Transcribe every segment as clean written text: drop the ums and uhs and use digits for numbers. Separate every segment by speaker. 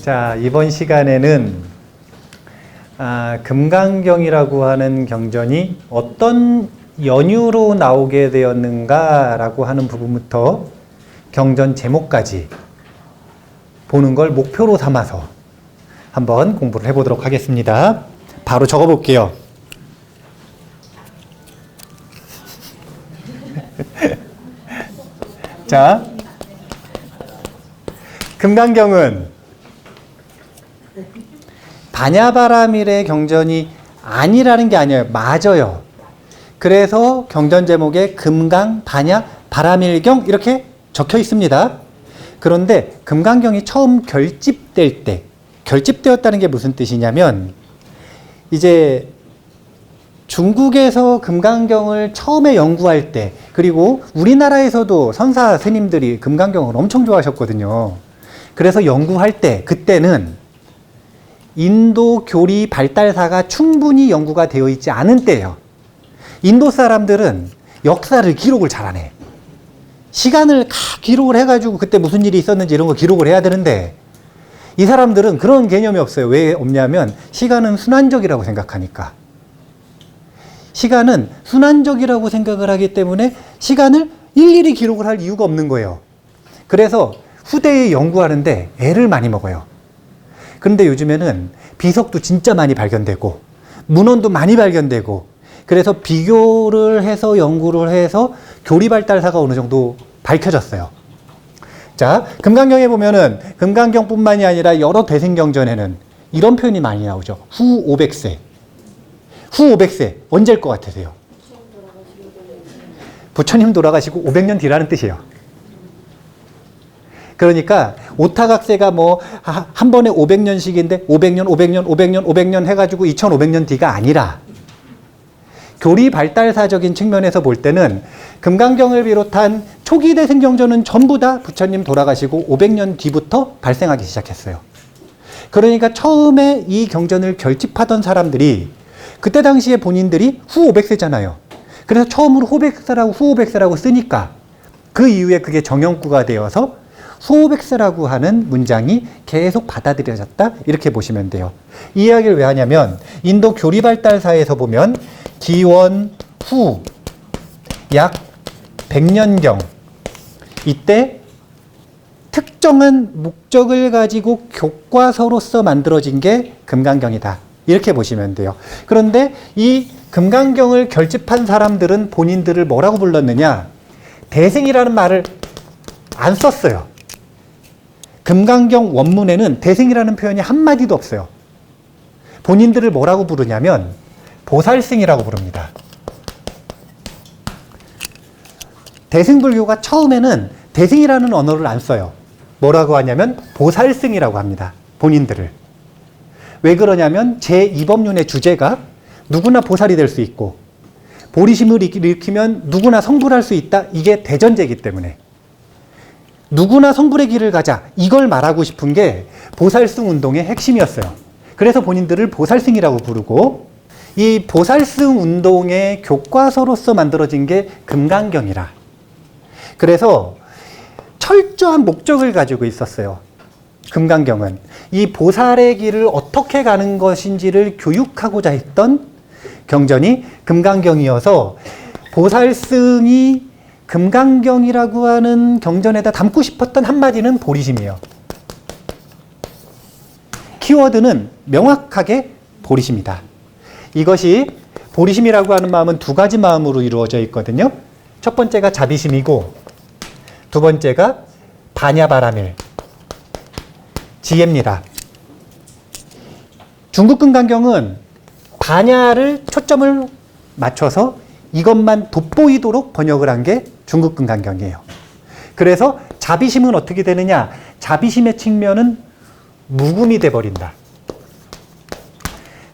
Speaker 1: 자, 이번 시간에는 금강경이라고 하는 경전이 어떤 연유로 나오게 되었는가라고 하는 부분부터 경전 제목까지 보는 걸 목표로 삼아서 한번 공부를 해보도록 하겠습니다. 바로 적어볼게요. 자, 금강경은 반야바라밀의 경전이 아니라는 게 아니에요. 맞아요. 그래서 경전 제목에 금강, 반야, 바라밀경 이렇게 적혀 있습니다. 그런데 금강경이 처음 결집될 때, 결집되었다는 게 무슨 뜻이냐면 이제 중국에서 금강경을 처음에 연구할 때, 그리고 우리나라에서도 선사 스님들이 금강경을 엄청 좋아하셨거든요. 그래서 연구할 때, 그때는 인도 교리 발달사가 충분히 연구가 되어 있지 않은 때예요. 인도 사람들은 역사를 기록을 잘하네. 시간을 기록을 해가지고 그때 무슨 일이 있었는지 이런 거 기록을 해야 되는데 이 사람들은 그런 개념이 없어요. 왜 없냐면 시간은 순환적이라고 생각하니까. 시간은 순환적이라고 생각을 하기 때문에 시간을 일일이 기록을 할 이유가 없는 거예요. 그래서 후대에 연구하는데 애를 많이 먹어요. 그런데 요즘에는 비석도 진짜 많이 발견되고 문헌도 많이 발견되고 그래서 비교를 해서 연구를 해서 교리 발달사가 어느 정도 밝혀졌어요. 자, 금강경에 보면은 금강경뿐만이 아니라 여러 대승경전에는 이런 표현이 많이 나오죠. 후 500세. 후 500세 언제일 것 같으세요? 부처님 돌아가시고 500년 뒤라는 뜻이에요. 그러니까 오타각세가 뭐 한 번에 500년씩인데 500년, 500년, 500년, 500년 해가지고 2500년 뒤가 아니라 교리 발달사적인 측면에서 볼 때는 금강경을 비롯한 초기 대승경전은 전부 다 부처님 돌아가시고 500년 뒤부터 발생하기 시작했어요. 그러니까 처음에 이 경전을 결집하던 사람들이 그때 당시에 본인들이 후 500세잖아요. 그래서 처음으로 후 500세라고 쓰니까 그 이후에 그게 정형구가 되어서 후 500세라고 하는 문장이 계속 받아들여졌다. 이렇게 보시면 돼요. 이 이야기를 왜 하냐면 인도 교리 발달사에서 보면 기원 후 약 100년경 이때 특정한 목적을 가지고 교과서로서 만들어진 게 금강경이다. 이렇게 보시면 돼요. 그런데 이 금강경을 결집한 사람들은 본인들을 뭐라고 불렀느냐? 대승이라는 말을 안 썼어요. 금강경 원문에는 대승이라는 표현이 한마디도 없어요. 본인들을 뭐라고 부르냐면 보살승이라고 부릅니다. 대승불교가 처음에는 대승이라는 언어를 안 써요. 뭐라고 하냐면 보살승이라고 합니다. 본인들을. 왜 그러냐면 제2법륜의 주제가 누구나 보살이 될 수 있고 보리심을 일으키면 누구나 성불할 수 있다. 이게 대전제이기 때문에 누구나 성불의 길을 가자. 이걸 말하고 싶은 게 보살승 운동의 핵심이었어요. 그래서 본인들을 보살승이라고 부르고 이 보살승 운동의 교과서로서 만들어진 게 금강경이라. 그래서 철저한 목적을 가지고 있었어요. 금강경은 이 보살의 길을 어떻게 가는 것인지를 교육하고자 했던 경전이 금강경이어서 보살승이 금강경이라고 하는 경전에다 담고 싶었던 한마디는 보리심이에요. 키워드는 명확하게 보리심이다. 이것이 보리심이라고 하는 마음은 두 가지 마음으로 이루어져 있거든요. 첫 번째가 자비심이고 두 번째가 반야바라밀, 지혜입니다. 중국 금강경은 반야를 초점을 맞춰서 이것만 돋보이도록 번역을 한 게 중국 금강경이에요. 그래서 자비심은 어떻게 되느냐? 자비심의 측면은 묵음이 돼버린다.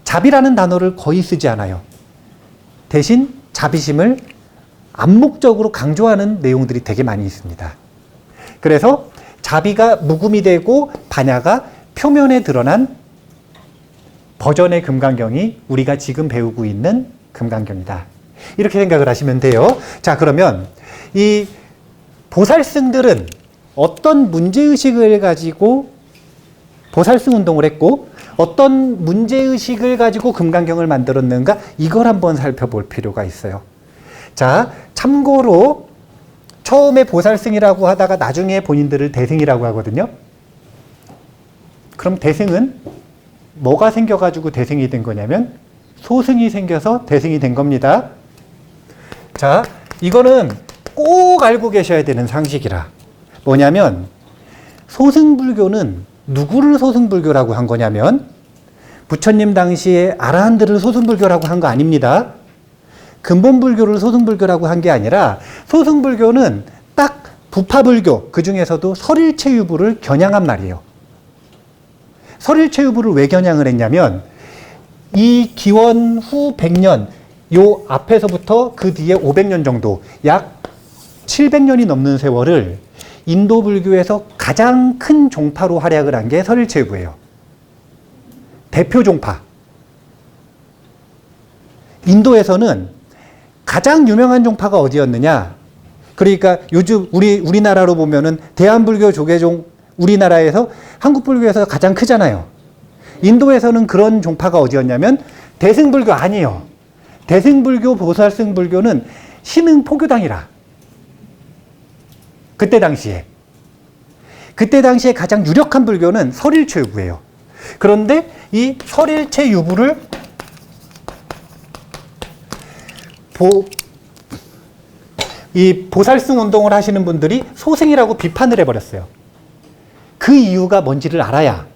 Speaker 1: 자비라는 단어를 거의 쓰지 않아요. 대신 자비심을 암묵적으로 강조하는 내용들이 되게 많이 있습니다. 그래서 자비가 묵음이 되고 반야가 표면에 드러난 버전의 금강경이 우리가 지금 배우고 있는 금강경이다. 이렇게 생각을 하시면 돼요. 자, 그러면 이 보살승들은 어떤 문제의식을 가지고 보살승 운동을 했고 어떤 문제의식을 가지고 금강경을 만들었는가 이걸 한번 살펴볼 필요가 있어요. 자, 참고로 처음에 보살승이라고 하다가 나중에 본인들을 대승이라고 하거든요. 그럼 대승은 뭐가 생겨가지고 대승이 된 거냐면 소승이 생겨서 대승이 된 겁니다. 자, 이거는 꼭 알고 계셔야 되는 상식이라. 뭐냐면 소승불교는 누구를 소승불교라고 한 거냐면 부처님 당시에 아라한들을 소승불교라고 한 거 아닙니다. 근본불교를 소승불교라고 한 게 아니라 소승불교는 딱 부파불교, 그 중에서도 설일체유부를 겨냥한 말이에요. 설일체유부를 왜 겨냥을 했냐면 이 기원 후 100년, 요 앞에서부터 그 뒤에 500년 정도, 약 700년이 넘는 세월을 인도 불교에서 가장 큰 종파로 활약을 한 게 설일체유부예요. 대표 종파. 인도에서는 가장 유명한 종파가 어디였느냐? 그러니까 요즘 우리나라로 보면은 대한불교 조계종, 우리나라에서 한국불교에서 가장 크잖아요. 인도에서는 그런 종파가 어디였냐면 대승불교 아니에요. 대승불교, 보살승불교는 신흥포교당이라. 그때 당시에 가장 유력한 불교는 설일체유부예요. 그런데 이 설일체유부를 이 보살승 운동을 하시는 분들이 소승이라고 비판을 해버렸어요. 그 이유가 뭔지를 알아야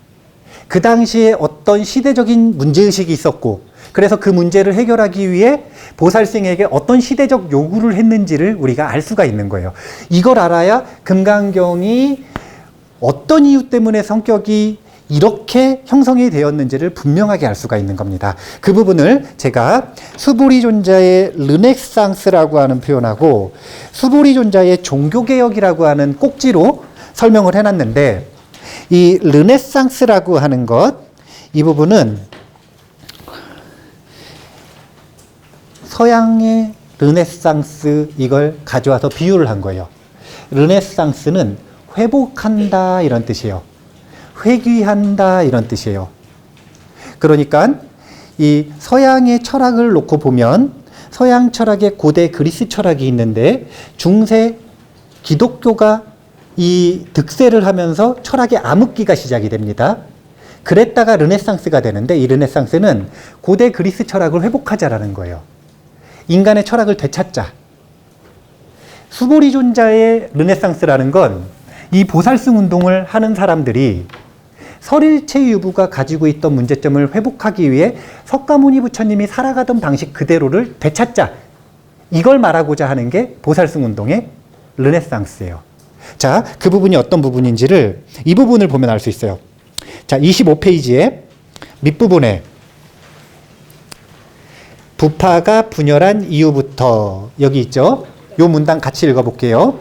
Speaker 1: 그 당시에 어떤 시대적인 문제의식이 있었고 그래서 그 문제를 해결하기 위해 보살승에게 어떤 시대적 요구를 했는지를 우리가 알 수가 있는 거예요. 이걸 알아야 금강경이 어떤 이유 때문에 성격이 이렇게 형성이 되었는지를 분명하게 알 수가 있는 겁니다. 그 부분을 제가 수보리존자의 르네상스라고 하는 표현하고 수보리존자의 종교개혁이라고 하는 꼭지로 설명을 해놨는데 이 르네상스라고 하는 것, 이 부분은 서양의 르네상스 이걸 가져와서 비유를 한 거예요. 르네상스는 회복한다 이런 뜻이에요. 회귀한다 이런 뜻이에요. 그러니까 이 서양의 철학을 놓고 보면 서양 철학에 고대 그리스 철학이 있는데 중세 기독교가 이 득세를 하면서 철학의 암흑기가 시작이 됩니다. 그랬다가 르네상스가 되는데 이 르네상스는 고대 그리스 철학을 회복하자라는 거예요. 인간의 철학을 되찾자. 수보리존자의 르네상스라는 건 이 보살승 운동을 하는 사람들이 설일체유부가 가지고 있던 문제점을 회복하기 위해 석가모니 부처님이 살아가던 방식 그대로를 되찾자. 이걸 말하고자 하는 게 보살승 운동의 르네상스예요. 자, 그 부분이 어떤 부분인지를 이 부분을 보면 알 수 있어요. 자, 25페이지에 밑부분에 부파가 분열한 이유부터 여기 있죠. 요 문단 같이 읽어볼게요.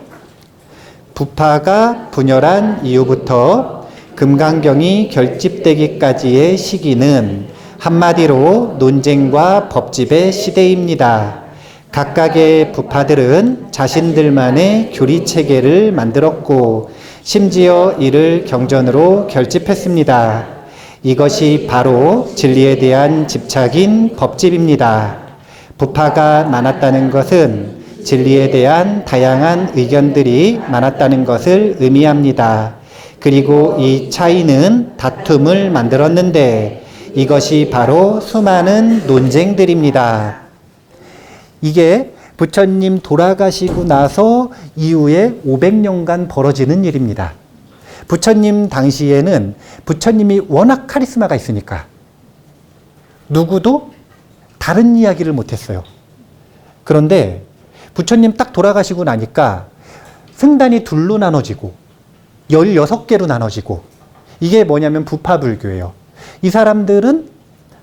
Speaker 1: 부파가 분열한 이유부터 금강경이 결집되기까지의 시기는 한마디로 논쟁과 법집의 시대입니다. 각각의 부파들은 자신들만의 교리체계를 만들었고 심지어 이를 경전으로 결집했습니다. 이것이 바로 진리에 대한 집착인 법집입니다. 부파가 많았다는 것은 진리에 대한 다양한 의견들이 많았다는 것을 의미합니다. 그리고 이 차이는 다툼을 만들었는데 이것이 바로 수많은 논쟁들입니다. 이게 부처님 돌아가시고 나서 이후에 500년간 벌어지는 일입니다. 부처님 당시에는 부처님이 워낙 카리스마가 있으니까 누구도 다른 이야기를 못했어요. 그런데 부처님 딱 돌아가시고 나니까 승단이 둘로 나눠지고 16개로 나눠지고 이게 뭐냐면 부파불교예요. 이 사람들은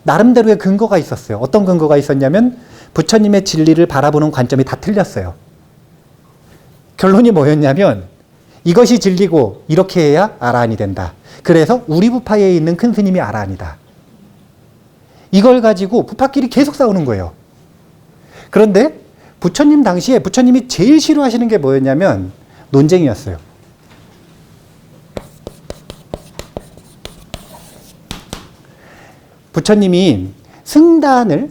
Speaker 1: 나름대로의 근거가 있었어요. 어떤 근거가 있었냐면 부처님의 진리를 바라보는 관점이 다 틀렸어요. 결론이 뭐였냐면 이것이 진리고 이렇게 해야 아라한이 된다. 그래서 우리 부파에 있는 큰 스님이 아라한이다. 이걸 가지고 부파끼리 계속 싸우는 거예요. 그런데 부처님 당시에 부처님이 제일 싫어하시는 게 뭐였냐면 논쟁이었어요. 부처님이 승단을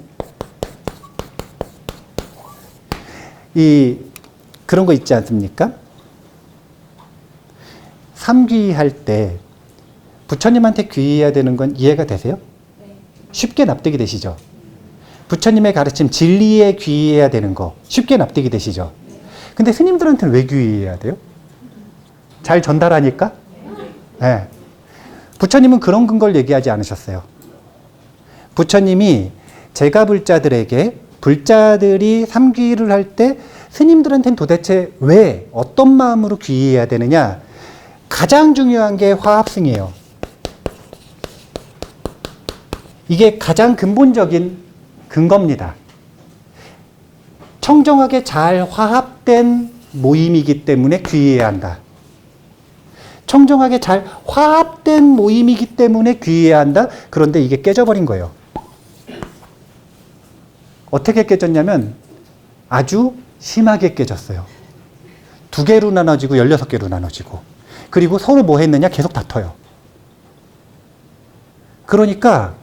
Speaker 1: 그런 거 있지 않습니까? 삼귀할 때 부처님한테 귀해야 되는 건 이해가 되세요? 쉽게 납득이 되시죠? 부처님의 가르침 진리에 귀해야 되는 거 쉽게 납득이 되시죠? 근데 스님들한테는 왜 귀해야 돼요? 잘 전달하니까? 네. 부처님은 그런 근거를 얘기하지 않으셨어요. 부처님이 제가 불자들에게 불자들이 삼귀를 할 때 스님들한테는 도대체 왜 어떤 마음으로 귀해야 되느냐? 가장 중요한 게 화합승이에요. 이게 가장 근본적인 근거입니다. 청정하게 잘 화합된 모임이기 때문에 귀해야 한다. 청정하게 잘 화합된 모임이기 때문에 귀해야 한다. 그런데 이게 깨져버린 거예요. 어떻게 깨졌냐면 아주 심하게 깨졌어요. 2개로 나눠지고 16개로 나눠지고 그리고 서로 뭐 했느냐 계속 다퉈요. 그러니까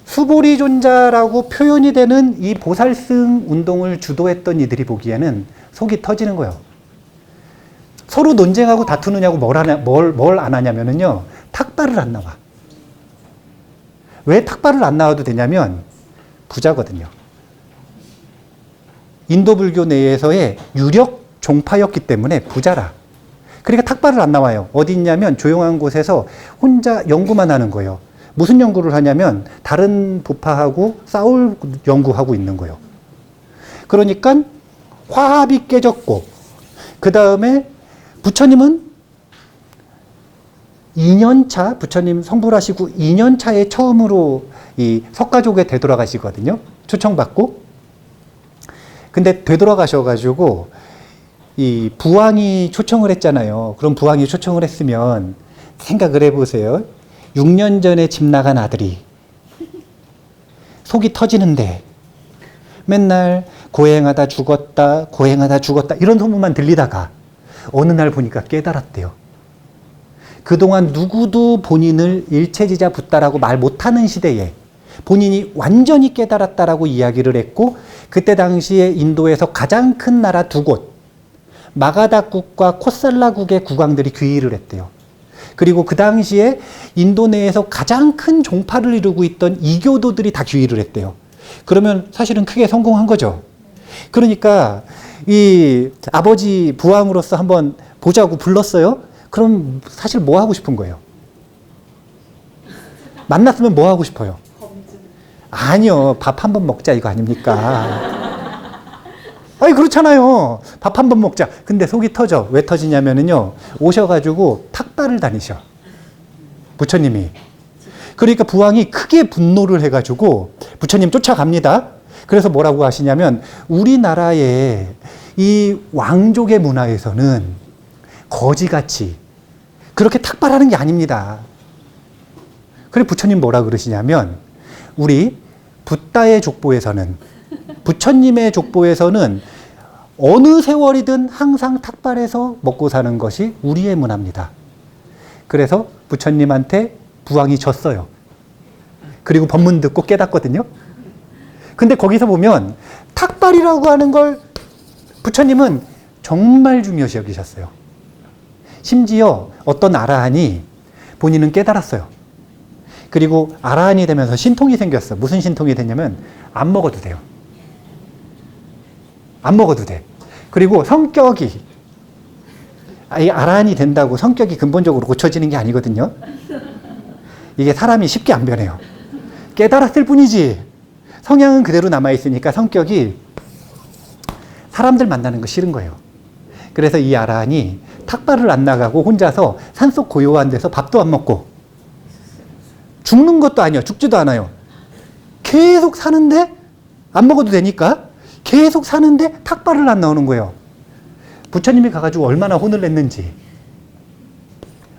Speaker 1: 수보리존자라고 표현이 되는 이 보살승 운동을 주도했던 이들이 보기에는 속이 터지는 거예요. 서로 논쟁하고 다투느냐고 뭘 안 하냐면요. 탁발을 안 나와. 왜 탁발을 안 나와도 되냐면 부자거든요. 인도 불교 내에서의 유력 종파였기 때문에 부자라. 그러니까 탁발을 안 나와요. 어디 있냐면 조용한 곳에서 혼자 연구만 하는 거예요. 무슨 연구를 하냐면 다른 부파하고 싸울 연구하고 있는 거예요. 그러니까 화합이 깨졌고 그 다음에 부처님은 2년차 부처님 성불하시고 2년차에 처음으로 이 석가족에 되돌아가시거든요. 초청받고. 근데 되돌아가셔가지고 이 부왕이 초청을 했잖아요. 그럼 부왕이 초청을 했으면 생각을 해보세요. 6년 전에 집 나간 아들이 속이 터지는데 맨날 고행하다 죽었다, 고행하다 죽었다 이런 소문만 들리다가 어느 날 보니까 깨달았대요. 그동안 누구도 본인을 일체지자 붓다라고 말 못하는 시대에 본인이 완전히 깨달았다라고 이야기를 했고 그때 당시에 인도에서 가장 큰 나라 2곳 마가다국과 코살라국의 국왕들이 귀의를 했대요. 그리고 그 당시에 인도 내에서 가장 큰 종파를 이루고 있던 이교도들이 다 귀의를 했대요. 그러면 사실은 크게 성공한 거죠. 그러니까 이 아버지 부왕으로서 한번 보자고 불렀어요. 그럼 사실 뭐 하고 싶은 거예요? 만났으면 뭐 하고 싶어요? 아니요. 밥 한번 먹자 이거 아닙니까? 아니 그렇잖아요. 밥 한번 먹자. 근데 속이 터져. 왜 터지냐면요. 오셔가지고 탁발을 다니셔. 부처님이. 그러니까 부왕이 크게 분노를 해가지고 부처님 쫓아갑니다. 그래서 뭐라고 하시냐면 우리나라의 이 왕족의 문화에서는 거지같이 그렇게 탁발하는 게 아닙니다. 그래 부처님 뭐라 그러시냐면 우리 붓다의 족보에서는 부처님의 족보에서는 어느 세월이든 항상 탁발해서 먹고 사는 것이 우리의 문화입니다. 그래서 부처님한테 부왕이 졌어요. 그리고 법문 듣고 깨닫거든요. 근데 거기서 보면 탁발이라고 하는 걸 부처님은 정말 중요시 여기셨어요. 심지어 어떤 아라한이 본인은 깨달았어요. 그리고 아라한이 되면서 신통이 생겼어. 무슨 신통이 됐냐면 안 먹어도 돼요. 안 먹어도 돼. 그리고 성격이 이 아라한이 된다고 성격이 근본적으로 고쳐지는 게 아니거든요. 이게 사람이 쉽게 안 변해요. 깨달았을 뿐이지 성향은 그대로 남아있으니까 성격이 사람들 만나는 거 싫은 거예요. 그래서 이 아라한이 탁발을 안 나가고 혼자서 산속 고요한 데서 밥도 안 먹고 죽는 것도 아니에요. 죽지도 않아요. 계속 사는데 안 먹어도 되니까 계속 사는데 탁발을 안 나오는 거예요. 부처님이 가가지고 얼마나 혼을 냈는지.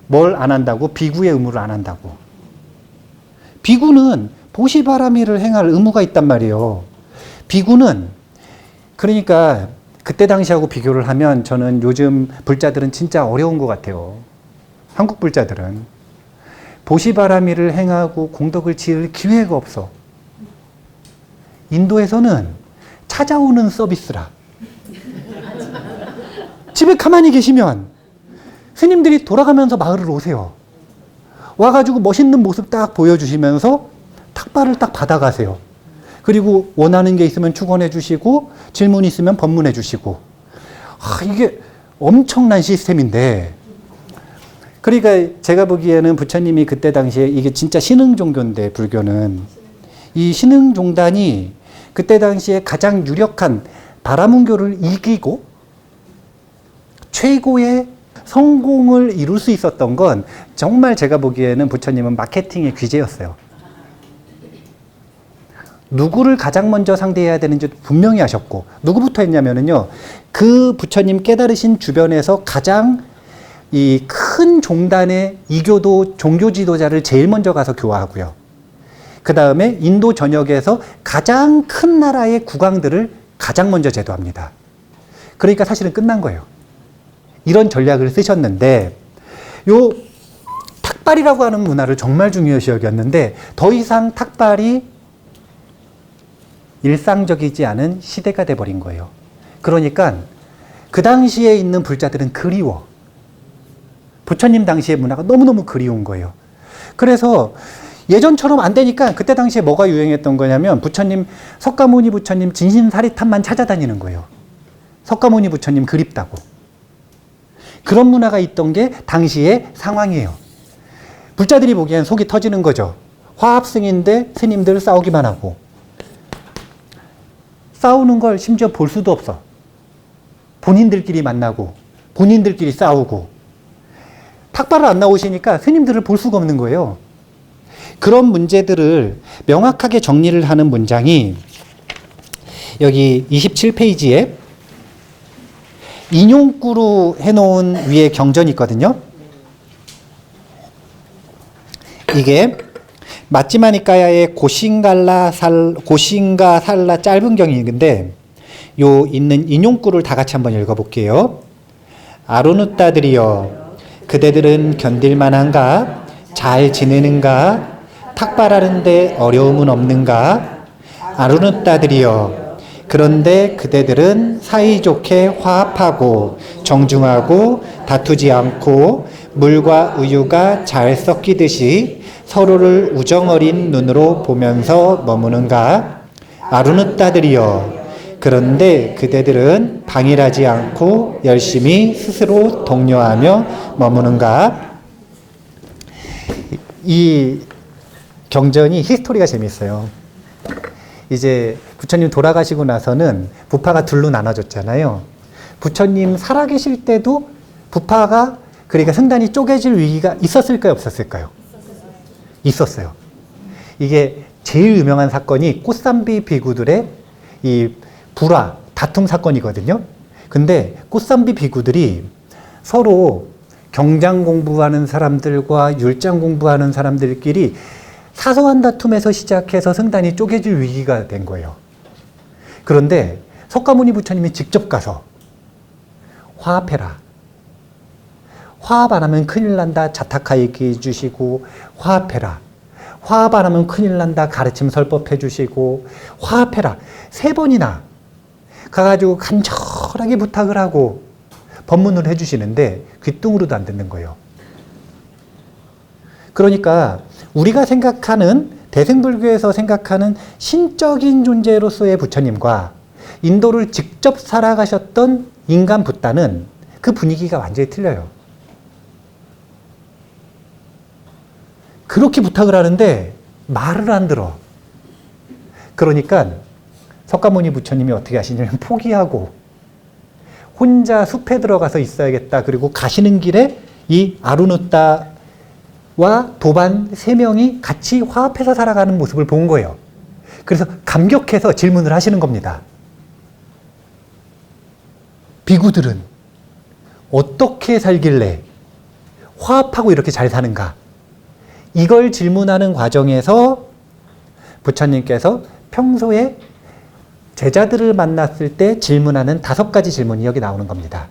Speaker 1: 뭘 안 한다고? 비구의 의무를 안 한다고. 비구는 보시바라미를 행할 의무가 있단 말이에요. 비구는 그러니까 그때 당시하고 비교를 하면 저는 요즘 불자들은 진짜 어려운 것 같아요. 한국 불자들은. 보시바라미를 행하고 공덕을 지을 기회가 없어. 인도에서는 찾아오는 서비스라. 집에 가만히 계시면 스님들이 돌아가면서 마을을 오세요. 와가지고 멋있는 모습 딱 보여주시면서 탁발을 딱 받아가세요. 그리고 원하는 게 있으면 축원해 주시고 질문 있으면 법문해 주시고. 이게 엄청난 시스템인데, 그러니까 제가 보기에는 부처님이 그때 당시에 이게 진짜 신흥 종교인데, 불교는 이 신흥 종단이 그때 당시에 가장 유력한 바라문교를 이기고 최고의 성공을 이룰 수 있었던 건 정말 제가 보기에는 부처님은 마케팅의 귀재였어요. 누구를 가장 먼저 상대해야 되는지 분명히 아셨고, 누구부터 했냐면은요, 그 부처님 깨달으신 주변에서 가장 이 큰 종단의 이교도 종교 지도자를 제일 먼저 가서 교화하고요. 그 다음에 인도 전역에서 가장 큰 나라의 국왕들을 가장 먼저 제도합니다. 그러니까 사실은 끝난 거예요. 이런 전략을 쓰셨는데, 요 탁발이라고 하는 문화를 정말 중요시 여겼는데, 더 이상 탁발이 일상적이지 않은 시대가 돼버린 거예요. 그러니까 그 당시에 있는 불자들은 그리워. 부처님 당시의 문화가 너무너무 그리운 거예요. 그래서 예전처럼 안 되니까 그때 당시에 뭐가 유행했던 거냐면, 부처님, 석가모니 부처님 진신사리탑만 찾아다니는 거예요. 석가모니 부처님 그립다고. 그런 문화가 있던 게 당시의 상황이에요. 불자들이 보기엔 속이 터지는 거죠. 화합승인데 스님들 싸우기만 하고, 싸우는 걸 심지어 볼 수도 없어. 본인들끼리 만나고 본인들끼리 싸우고, 탁발을 안 나오시니까 스님들을 볼 수가 없는 거예요. 그런 문제들을 명확하게 정리를 하는 문장이 여기 27페이지에 인용구로 해놓은 위에 경전이 있거든요. 이게 마찌마니까야의 고싱가 살라 짧은 경인데, 요 있는 인용구를 다 같이 한번 읽어볼게요. 아로누따들이여, 그대들은 견딜만한가? 잘 지내는가? 탁발하는데 어려움은 없는가? 아로누따들이여, 그런데 그대들은 사이좋게 화합하고 정중하고 다투지 않고 물과 우유가 잘 섞이듯이 서로를 우정어린 눈으로 보면서 머무는가? 아루누따들이여, 그런데 그대들은 방일하지 않고 열심히 스스로 독려하며 머무는가? 이 경전이 히스토리가 재밌어요. 이제 부처님 돌아가시고 나서는 부파가 둘로 나눠졌잖아요. 부처님 살아계실 때도 부파가, 그러니까 승단이 쪼개질 위기가 있었을까요, 없었을까요? 있었어요. 이게 제일 유명한 사건이 꽃삼비 비구들의 이 불화, 다툼 사건이거든요. 근데 꽃삼비 비구들이 서로 경장 공부하는 사람들과 율장 공부하는 사람들끼리 사소한 다툼에서 시작해서 승단이 쪼개질 위기가 된 거예요. 그런데 석가모니 부처님이 직접 가서 화합해라. 화합 안 하면 큰일 난다. 자타카 얘기해 주시고, 화합해라. 화합 안 하면 큰일 난다. 가르침 설법해 주시고, 화합해라. 3번이나 가가지고 간절하게 부탁을 하고 법문을 해주시는데 귀뚱으로도 안 듣는 거예요. 그러니까 우리가 생각하는, 대승불교에서 생각하는 신적인 존재로서의 부처님과 인도를 직접 살아가셨던 인간 붓다는 그 분위기가 완전히 틀려요. 그렇게 부탁을 하는데 말을 안 들어. 그러니까 석가모니 부처님이 어떻게 하시냐면 포기하고 혼자 숲에 들어가서 있어야겠다. 그리고 가시는 길에 이 아루누따와 도반 3명이 같이 화합해서 살아가는 모습을 본 거예요. 그래서 감격해서 질문을 하시는 겁니다. 비구들은 어떻게 살길래 화합하고 이렇게 잘 사는가? 이걸 질문하는 과정에서 부처님께서 평소에 제자들을 만났을 때 질문하는 5가지 질문이 여기 나오는 겁니다.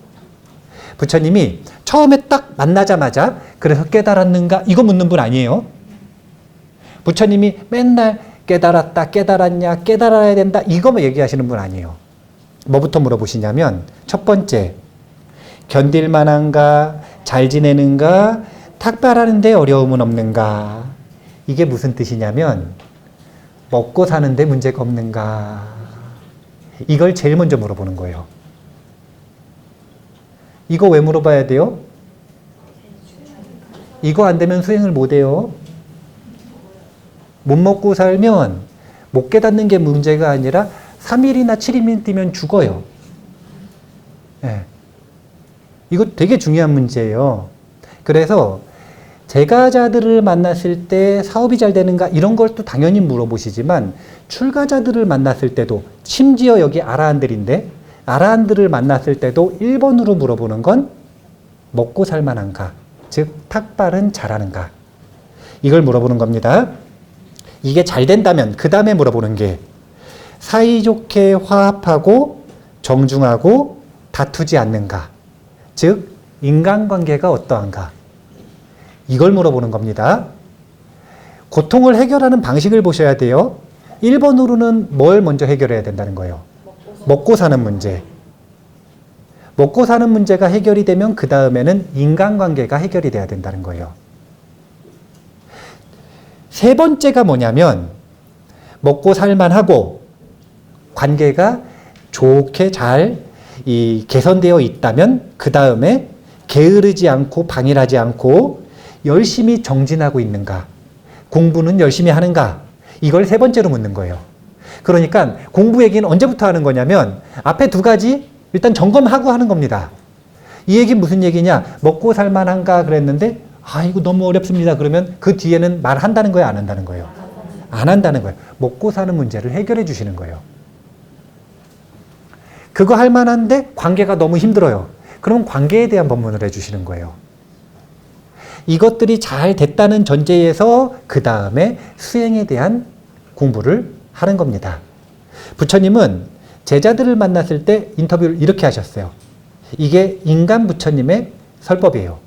Speaker 1: 부처님이 처음에 딱 만나자마자 그래서 깨달았는가? 이거 묻는 분 아니에요. 부처님이 맨날 깨달았다, 깨달았냐, 깨달아야 된다, 이거만 얘기하시는 분 아니에요. 뭐부터 물어보시냐면, 첫 번째, 견딜 만한가, 잘 지내는가, 탁발하는데 어려움은 없는가. 이게 무슨 뜻이냐면, 먹고 사는데 문제가 없는가. 이걸 제일 먼저 물어보는 거예요. 이거 왜 물어봐야 돼요? 이거 안 되면 수행을 못 해요. 못 먹고 살면 못 깨닫는 게 문제가 아니라 3일이나 7일이면 뛰면 죽어요. 네. 이거 되게 중요한 문제예요. 그래서 재가자들을 만났을 때 사업이 잘 되는가 이런 걸 또 당연히 물어보시지만 출가자들을 만났을 때도 심지어 여기 아라한들인데 아라한들을 만났을 때도 1번으로 물어보는 건 먹고 살만한가, 즉 탁발은 잘하는가, 이걸 물어보는 겁니다. 이게 잘 된다면 그 다음에 물어보는 게 사이좋게 화합하고 정중하고 다투지 않는가, 즉 인간관계가 어떠한가, 이걸 물어보는 겁니다. 고통을 해결하는 방식을 보셔야 돼요. 1번으로는 뭘 먼저 해결해야 된다는 거예요? 먹고 사는 문제. 먹고 사는 문제가 해결이 되면 그 다음에는 인간관계가 해결이 돼야 된다는 거예요. 세 번째가 뭐냐면 먹고 살만하고 관계가 좋게 잘 개선되어 있다면 그 다음에 게으르지 않고 방일하지 않고 열심히 정진하고 있는가, 공부는 열심히 하는가, 이걸 세 번째로 묻는 거예요. 그러니까 공부 얘기는 언제부터 하는 거냐면 앞에 두 가지 일단 점검하고 하는 겁니다. 이 얘기 무슨 얘기냐? 먹고 살만한가 그랬는데 이거 너무 어렵습니다. 그러면 그 뒤에는 말한다는 거예요? 안 한다는 거예요? 안 한다는 거예요. 먹고 사는 문제를 해결해 주시는 거예요. 그거 할 만한데 관계가 너무 힘들어요. 그럼 관계에 대한 법문을 해주시는 거예요. 이것들이 잘 됐다는 전제에서 그 다음에 수행에 대한 공부를 하는 겁니다. 부처님은 제자들을 만났을 때 인터뷰를 이렇게 하셨어요. 이게 인간 부처님의 설법이에요.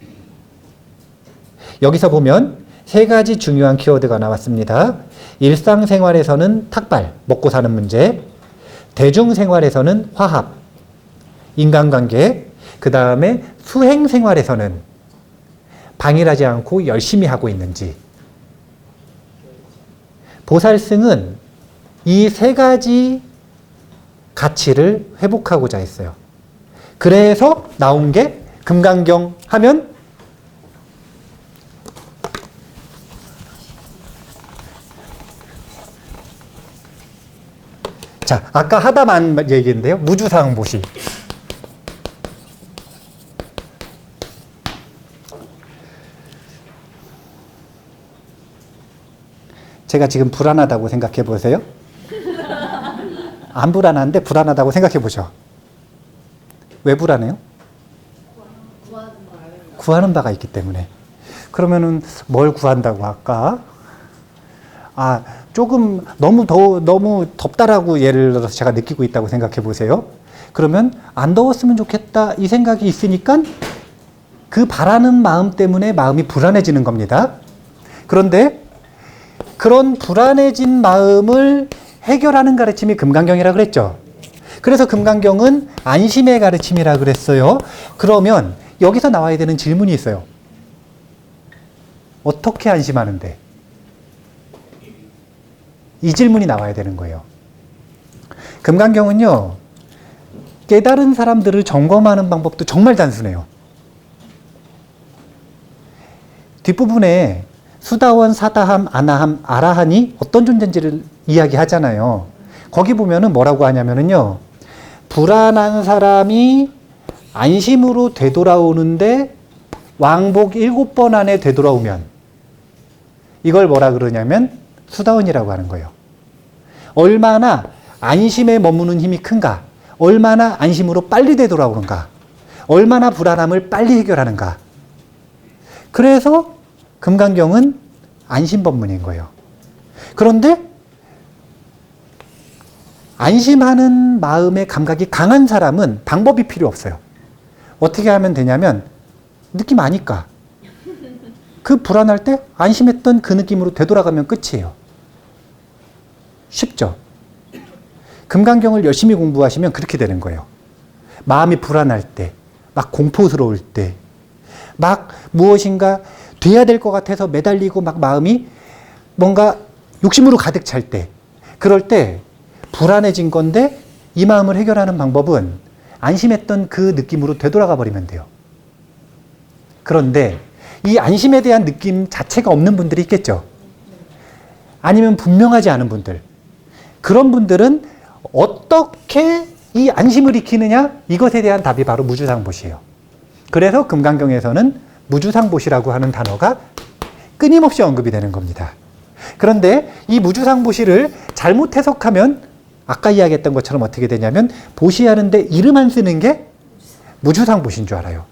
Speaker 1: 여기서 보면 세 가지 중요한 키워드가 나왔습니다. 일상생활에서는 탁발, 먹고 사는 문제, 대중생활에서는 화합, 인간관계, 그 다음에 수행생활에서는 방일하지 않고 열심히 하고 있는지. 보살승은 이 세 가지 가치를 회복하고자 했어요. 그래서 나온 게 금강경 하면 자, 아까 하다만 얘기인데요. 무주상보시. 제가 지금 불안하다고 생각해 보세요. 안 불안한데 불안하다고 생각해 보죠. 왜 불안해요? 구하는 바가 있기 때문에. 그러면은 뭘 구한다고 할까? 조금 너무 덥다라고 예를 들어서 제가 느끼고 있다고 생각해 보세요. 그러면 안 더웠으면 좋겠다 이 생각이 있으니까 그 바라는 마음 때문에 마음이 불안해지는 겁니다. 그런데 그런 불안해진 마음을 해결하는 가르침이 금강경이라 그랬죠. 그래서 금강경은 안심의 가르침이라 그랬어요. 그러면 여기서 나와야 되는 질문이 있어요. 어떻게 안심하는데? 이 질문이 나와야 되는 거예요. 금강경은요, 깨달은 사람들을 점검하는 방법도 정말 단순해요. 뒷부분에 수다원, 사다함, 아나함, 아라한이 어떤 존재인지를 이야기하잖아요. 거기 보면은 뭐라고 하냐면은요, 불안한 사람이 안심으로 되돌아오는데 왕복 7번 안에 되돌아오면 이걸 뭐라 그러냐면 수다원이라고 하는 거예요. 얼마나 안심에 머무는 힘이 큰가, 얼마나 안심으로 빨리 되돌아오는가, 얼마나 불안함을 빨리 해결하는가. 그래서 금강경은 안심법문인 거예요. 그런데 안심하는 마음의 감각이 강한 사람은 방법이 필요 없어요. 어떻게 하면 되냐면 느낌 아니까. 그 불안할 때 안심했던 그 느낌으로 되돌아가면 끝이에요. 쉽죠? 금강경을 열심히 공부하시면 그렇게 되는 거예요. 마음이 불안할 때, 막 공포스러울 때, 막 무엇인가 돼야 될 것 같아서 매달리고 막 마음이 뭔가 욕심으로 가득 찰 때, 그럴 때 불안해진 건데 이 마음을 해결하는 방법은 안심했던 그 느낌으로 되돌아가 버리면 돼요. 그런데 이 안심에 대한 느낌 자체가 없는 분들이 있겠죠. 아니면 분명하지 않은 분들. 그런 분들은 어떻게 이 안심을 익히느냐? 이것에 대한 답이 바로 무주상보시예요. 그래서 금강경에서는 무주상보시라고 하는 단어가 끊임없이 언급이 되는 겁니다. 그런데 이 무주상보시를 잘못 해석하면 아까 이야기했던 것처럼 어떻게 되냐면 보시하는데 이름 안 쓰는 게 무주상보시인 줄 알아요.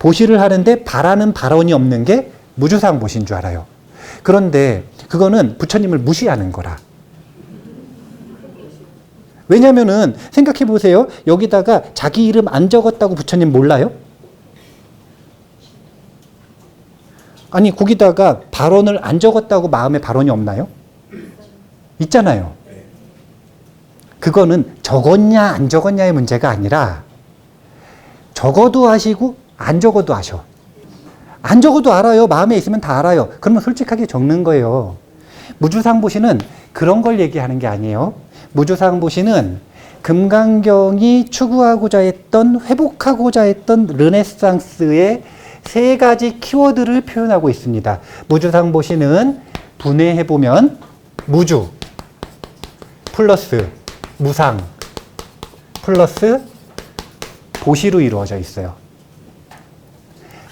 Speaker 1: 보시를 하는데 바라는 발언이 없는 게 무주상보시인 줄 알아요. 그런데 그거는 부처님을 무시하는 거라. 왜냐면은 생각해 보세요. 여기다가 자기 이름 안 적었다고 부처님 몰라요? 아니 거기다가 발언을 안 적었다고 마음에 발언이 없나요? 있잖아요. 그거는 적었냐 안 적었냐의 문제가 아니라 적어도 아시고 안 적어도 아셔. 안 적어도 알아요. 마음에 있으면 다 알아요. 그러면 솔직하게 적는 거예요. 무주상보시는 그런 걸 얘기하는 게 아니에요. 무주상보시는 금강경이 추구하고자 했던, 회복하고자 했던 르네상스의 세 가지 키워드를 표현하고 있습니다. 무주상보시는 분해해보면 무주 플러스 무상 플러스 보시로 이루어져 있어요.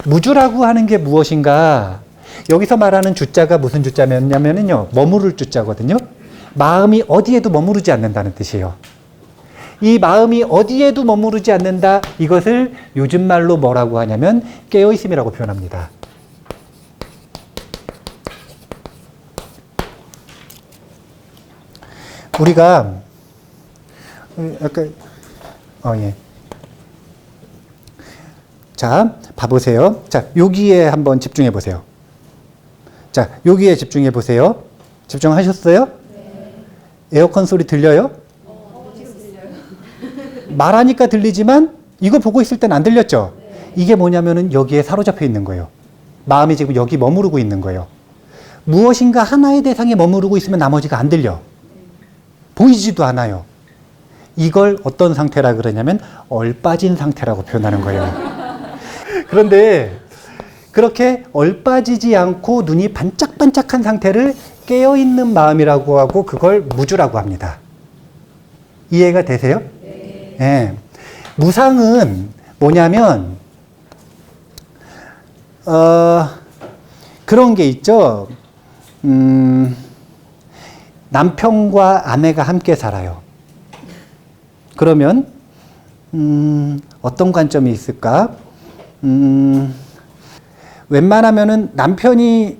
Speaker 1: 무주라고 하는 게 무엇인가? 여기서 말하는 주자가 무슨 주자냐면요, 머무를 주자거든요. 마음이 어디에도 머무르지 않는다는 뜻이에요. 이 마음이 어디에도 머무르지 않는다, 이것을 요즘 말로 뭐라고 하냐면 깨어있음이라고 표현합니다. 우리가 예. 자, 봐보세요. 자, 여기에 한번 집중해 보세요. 자, 여기에 집중해 보세요. 집중하셨어요? 네. 에어컨 소리 들려요? 말하니까 들리지만 이거 보고 있을 땐 안 들렸죠? 네. 이게 뭐냐면은 여기에 사로잡혀 있는 거예요. 마음이 지금 여기 머무르고 있는 거예요. 무엇인가 하나의 대상에 머무르고 있으면 나머지가 안 들려. 보이지도 않아요. 이걸 어떤 상태라 그러냐면 얼빠진 상태라고 표현하는 거예요. 그런데 그렇게 얼빠지지 않고 눈이 반짝반짝한 상태를 깨어있는 마음이라고 하고 그걸 무주라고 합니다. 이해가 되세요? 네. 네. 무상은 뭐냐면 그런 게 있죠. 남편과 아내가 함께 살아요. 그러면 어떤 관점이 있을까? 웬만하면은 남편이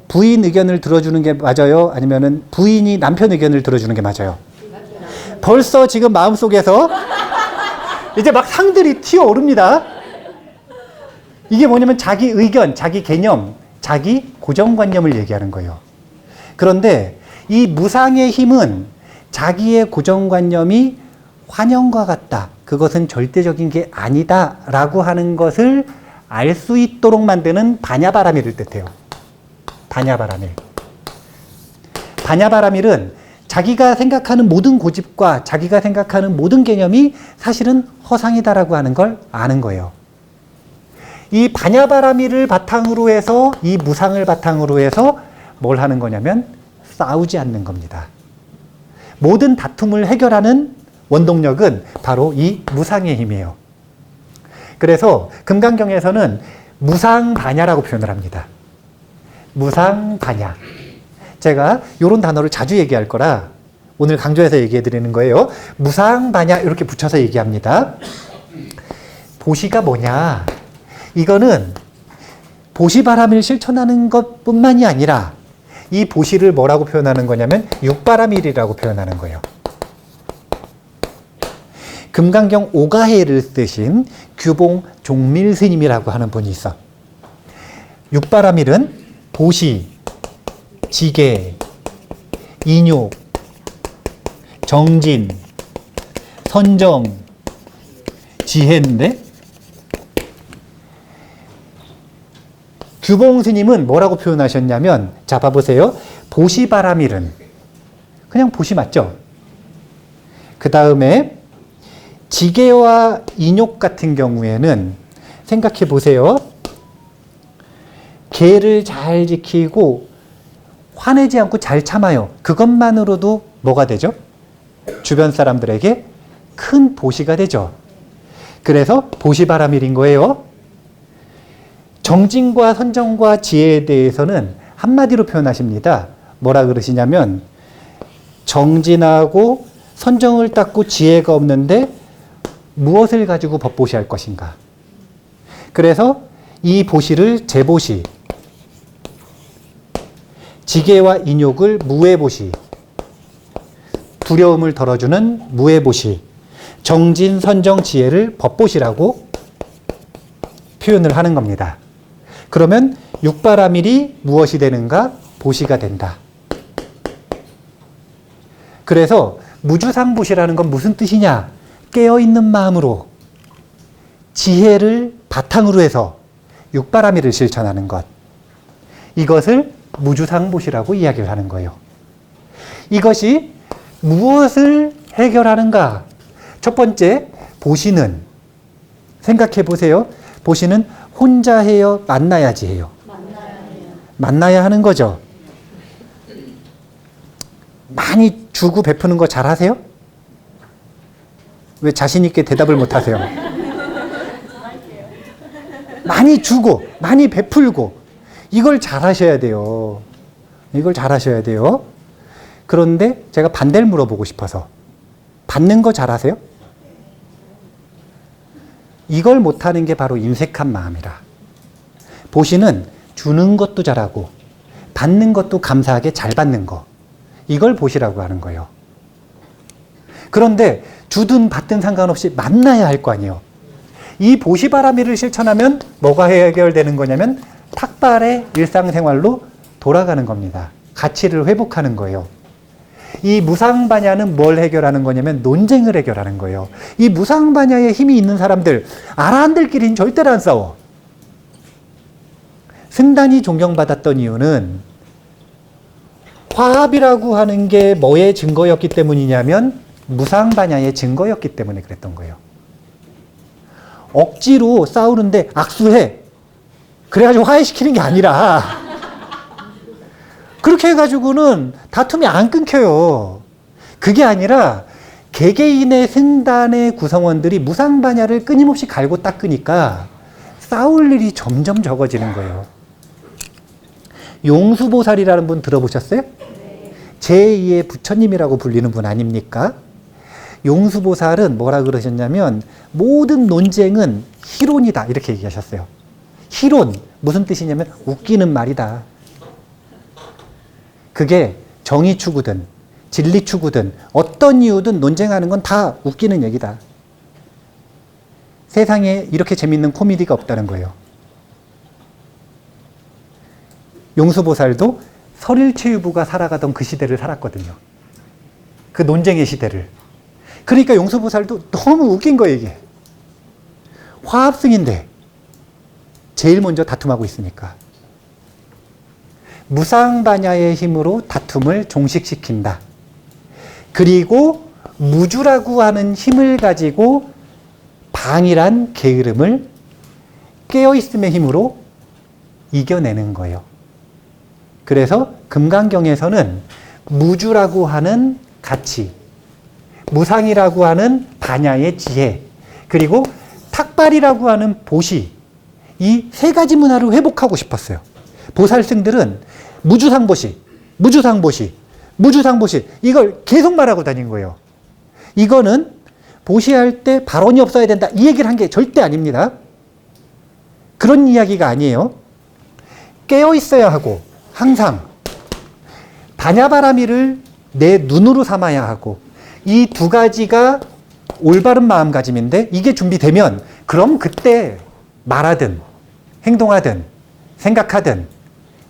Speaker 1: 부인 의견을 들어주는 게 맞아요? 아니면은 부인이 남편 의견을 들어주는 게 맞아요? 벌써 지금 마음속에서 이제 막 상들이 튀어오릅니다. 이게 뭐냐면 자기 의견, 자기 개념, 자기 고정관념을 얘기하는 거예요. 그런데 이 무상의 힘은 자기의 고정관념이 환영과 같다, 그것은 절대적인 게 아니다 라고 하는 것을 알 수 있도록 만드는 반야바라밀을 뜻해요. 반야바라밀. 반야바라밀은 자기가 생각하는 모든 고집과 자기가 생각하는 모든 개념이 사실은 허상이다라고 하는 걸 아는 거예요. 이 반야바라밀을 바탕으로 해서, 이 무상을 바탕으로 해서 뭘 하는 거냐면 싸우지 않는 겁니다. 모든 다툼을 해결하는 원동력은 바로 이 무상의 힘이에요. 그래서 금강경에서는 무상반야라고 표현을 합니다. 무상반야. 제가 이런 단어를 자주 얘기할 거라 오늘 강조해서 얘기해 드리는 거예요. 무상반야 이렇게 붙여서 얘기합니다. 보시가 뭐냐? 이거는 보시바람을 실천하는 것뿐만이 아니라 이 보시를 뭐라고 표현하는 거냐면 육바라밀이라고 표현하는 거예요. 금강경 오가해를 쓰신 규봉 종밀스님이라고 하는 분이 있어. 육바라밀은 보시, 지계, 인욕, 정진, 선정, 지혜인데 규봉 스님은 뭐라고 표현하셨냐면, 자 봐보세요. 보시바라밀은 그냥 보시 맞죠? 그 다음에 지계와 인욕 같은 경우에는 생각해 보세요. 계를 잘 지키고 화내지 않고 잘 참아요. 그것만으로도 뭐가 되죠? 주변 사람들에게 큰 보시가 되죠. 그래서 보시바라밀인 거예요. 정진과 선정과 지혜에 대해서는 한마디로 표현하십니다. 뭐라 그러시냐면, 정진하고 선정을 닦고 지혜가 없는데 무엇을 가지고 법보시할 것인가. 그래서 이 보시를 제보시, 지계와 인욕을 무해보시, 두려움을 덜어주는 무해보시, 정진, 선정, 지혜를 법보시라고 표현을 하는 겁니다. 그러면 육바라밀이 무엇이 되는가? 보시가 된다. 그래서 무주상보시라는 건 무슨 뜻이냐? 깨어있는 마음으로 지혜를 바탕으로 해서 육바라밀을 실천하는 것. 이것을 무주상보시라고 이야기를 하는 거예요. 이것이 무엇을 해결하는가? 첫 번째, 보시는, 생각해 보세요. 보시는 혼자 해요? 만나야지 해요? 만나야 하는 거죠. 많이 주고 베푸는 거 잘 하세요? 왜 자신 있게 대답을 못 하세요? 많이 주고, 많이 베풀고, 이걸 잘 하셔야 돼요. 이걸 잘 하셔야 돼요. 그런데 제가 반대를 물어보고 싶어서, 받는 거 잘 하세요? 이걸 못하는 게 바로 인색한 마음이라. 보시는 주는 것도 잘하고 받는 것도 감사하게 잘 받는 거, 이걸 보시라고 하는 거예요. 그런데 주든 받든 상관없이 만나야 할 거 아니에요. 이 보시바라밀을 실천하면 뭐가 해결되는 거냐면 탁발의 일상생활로 돌아가는 겁니다. 가치를 회복하는 거예요. 이 무상반야는 뭘 해결하는 거냐면 논쟁을 해결하는 거예요. 이 무상반야에 힘이 있는 사람들, 아라한들끼리는 절대로 안 싸워. 승단이 존경받았던 이유는 화합이라고 하는 게 뭐의 증거였기 때문이냐면 무상반야의 증거였기 때문에 그랬던 거예요. 억지로 싸우는데 악수해. 그래가지고 화해시키는 게 아니라 그렇게 해가지고는 다툼이 안 끊겨요. 그게 아니라 개개인의 승단의 구성원들이 무상반야를 끊임없이 갈고 닦으니까 싸울 일이 점점 적어지는 거예요. 용수보살이라는 분 들어보셨어요? 제2의 부처님이라고 불리는 분 아닙니까? 용수보살은 뭐라 그러셨냐면 모든 논쟁은 희론이다 이렇게 얘기하셨어요. 희론, 무슨 뜻이냐면 웃기는 말이다. 그게 정의 추구든 진리 추구든 어떤 이유든 논쟁하는 건 다 웃기는 얘기다. 세상에 이렇게 재밌는 코미디가 없다는 거예요. 용수보살도 설일체유부가 살아가던 그 시대를 살았거든요. 그 논쟁의 시대를. 그러니까 용수보살도 너무 웃긴 거예요, 이게. 화합승인데 제일 먼저 다툼하고 있으니까. 무상반야의 힘으로 다툼을 종식시킨다. 그리고 무주라고 하는 힘을 가지고 방이란 게으름을 깨어있음의 힘으로 이겨내는 거예요. 그래서 금강경에서는 무주라고 하는 가치, 무상이라고 하는 반야의 지혜, 그리고 탁발이라고 하는 보시, 이 세 가지 문화를 회복하고 싶었어요. 보살승들은 무주상보시, 무주상보시, 무주상보시, 이걸 계속 말하고 다닌 거예요. 이거는 보시할 때 발언이 없어야 된다, 이 얘기를 한 게 절대 아닙니다. 그런 이야기가 아니에요. 깨어 있어야 하고 항상 반야바라밀을 내 눈으로 삼아야 하고, 이 두 가지가 올바른 마음가짐인데 이게 준비되면 그럼 그때 말하든 행동하든 생각하든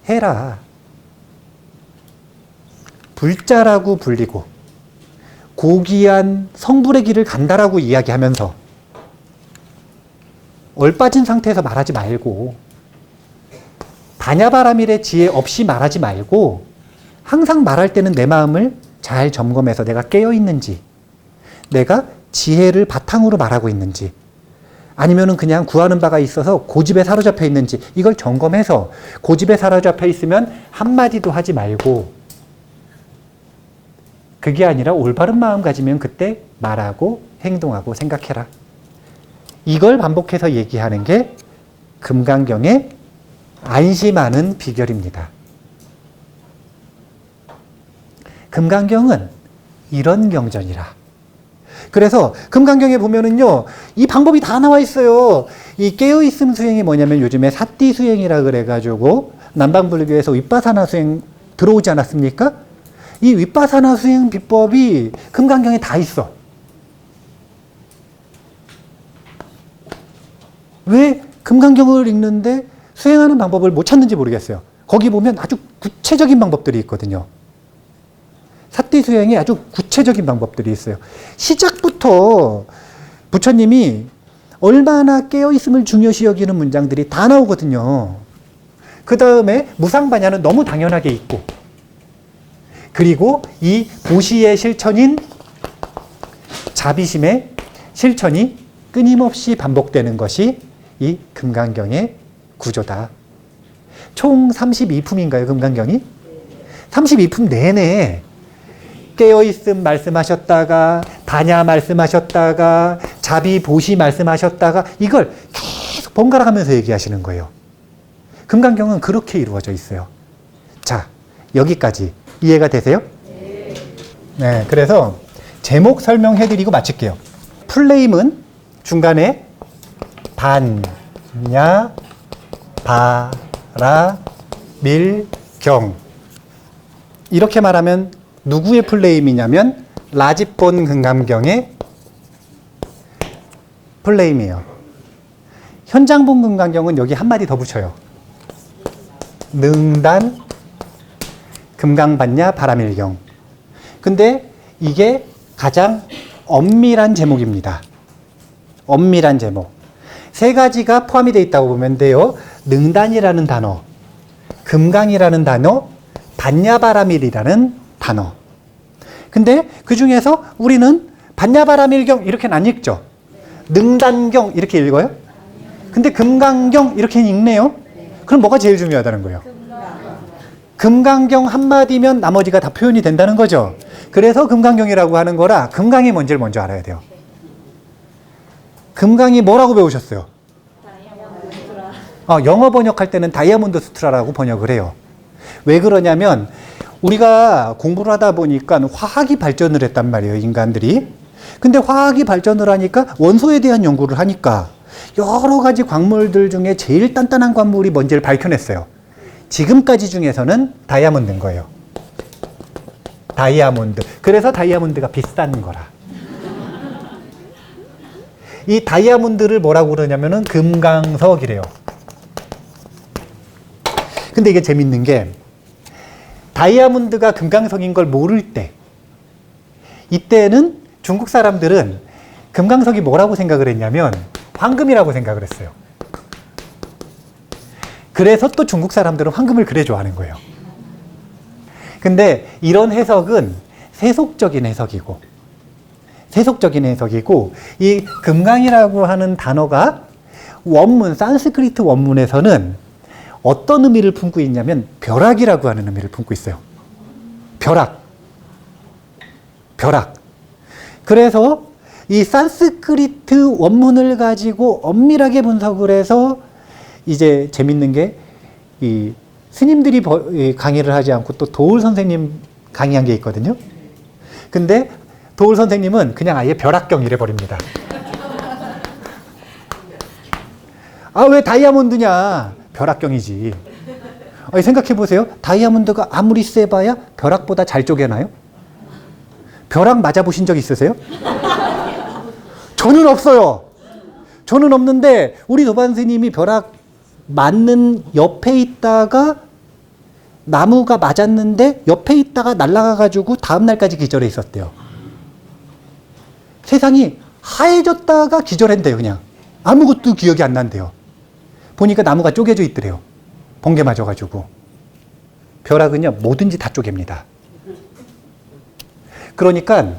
Speaker 1: 해라. 불자라고 불리고 고귀한 성불의 길을 간다라고 이야기하면서 얼빠진 상태에서 말하지 말고 다냐바라밀의 지혜 없이 말하지 말고 항상 말할 때는 내 마음을 잘 점검해서 내가 깨어있는지 내가 지혜를 바탕으로 말하고 있는지 아니면은 그냥 구하는 바가 있어서 고집에 사로잡혀 있는지 이걸 점검해서 고집에 사로잡혀 있으면 한마디도 하지 말고 그게 아니라 올바른 마음 가지면 그때 말하고 행동하고 생각해라. 이걸 반복해서 얘기하는 게 금강경의 안심하는 비결입니다. 금강경은 이런 경전이라. 그래서 금강경에 보면은요, 이 방법이 다 나와 있어요. 이 깨어있음 수행이 뭐냐면 요즘에 사띠 수행이라 그래가지고 남방불교에서 윗바사나 수행 들어오지 않았습니까? 이 윗바사나 수행 비법이 금강경에 다 있어. 왜 금강경을 읽는데 수행하는 방법을 못 찾는지 모르겠어요. 거기 보면 아주 구체적인 방법들이 있거든요. 사띠 수행에 아주 구체적인 방법들이 있어요. 시작부터 부처님이 얼마나 깨어있음을 중요시 여기는 문장들이 다 나오거든요. 그 다음에 무상반야는 너무 당연하게 있고, 그리고 이 보시의 실천인 자비심의 실천이 끊임없이 반복되는 것이 이 금강경의 구조다. 총 32품인가요, 금강경이? 32품 내내 깨어있음 말씀하셨다가 다냐 말씀하셨다가 자비 보시 말씀하셨다가 이걸 계속 번갈아 가면서 얘기하시는 거예요. 금강경은 그렇게 이루어져 있어요. 자, 여기까지 이해가 되세요? 네, 그래서 제목 설명해드리고 마칠게요. 풀네임은 중간에 반야 바라 밀경 이렇게 말하면 누구의 풀네임이냐면 라집본 금강경의 풀네임이에요. 현장본 금강경은 여기 한마디 더 붙여요. 능단 금강반야 바라밀경. 근데 이게 가장 엄밀한 제목입니다. 엄밀한 제목. 세 가지가 포함이 되어 있다고 보면 돼요. 능단이라는 단어, 금강이라는 단어, 반야바라밀이라는 단어. 근데 그 중에서 우리는 반야바라밀경 이렇게는 안 읽죠. 능단경 이렇게 읽어요. 근데 금강경 이렇게 읽네요. 그럼 뭐가 제일 중요하다는 거예요? 금강경 한마디면 나머지가 다 표현이 된다는 거죠. 그래서 금강경이라고 하는 거라 금강이 뭔지를 먼저 알아야 돼요. 금강이 뭐라고 배우셨어요? 영어 번역할 때는 다이아몬드 수트라라고 번역을 해요. 왜 그러냐면 우리가 공부를 하다 보니까 화학이 발전을 했단 말이에요, 인간들이. 근데 화학이 발전을 하니까 원소에 대한 연구를 하니까 여러 가지 광물들 중에 제일 단단한 광물이 뭔지를 밝혀냈어요. 지금까지 중에서는 다이아몬드인 거예요. 다이아몬드. 그래서 다이아몬드가 비싼 거라. 이 다이아몬드를 뭐라고 그러냐면은 금강석이래요. 근데 이게 재밌는 게 다이아몬드가 금강석인 걸 모를 때, 이때는 중국 사람들은 금강석이 뭐라고 생각을 했냐면 황금이라고 생각을 했어요. 그래서 또 중국 사람들은 황금을 그래 좋아하는 거예요. 근데 이런 해석은 세속적인 해석이고, 이 금강이라고 하는 단어가 원문, 산스크리트 원문에서는 어떤 의미를 품고 있냐면 벼락이라고 하는 의미를 품고 있어요. 벼락. 그래서 이 산스크리트 원문을 가지고 엄밀하게 분석을 해서 이제 재밌는 게 이 스님들이 강의를 하지 않고 또 도울 선생님 강의한 게 있거든요. 근데 도울 선생님은 그냥 아예 벼락경 이래 버립니다. 왜 다이아몬드냐? 벼락경이지. 생각해 보세요. 다이아몬드가 아무리 세봐야 벼락보다 잘 쪼개나요? 벼락 맞아보신 적 있으세요? 저는 없어요. 저는 없는데 우리 도반 스님이 벼락 맞는 옆에 있다가 나무가 맞았는데 옆에 있다가 날아가가지고 다음날까지 기절해 있었대요. 세상이 하얘졌다가 기절한대요. 그냥 아무것도 기억이 안 난대요. 보니까 나무가 쪼개져 있더래요. 번개 맞아가지고. 벼락은요 뭐든지 다 쪼갭니다. 그러니까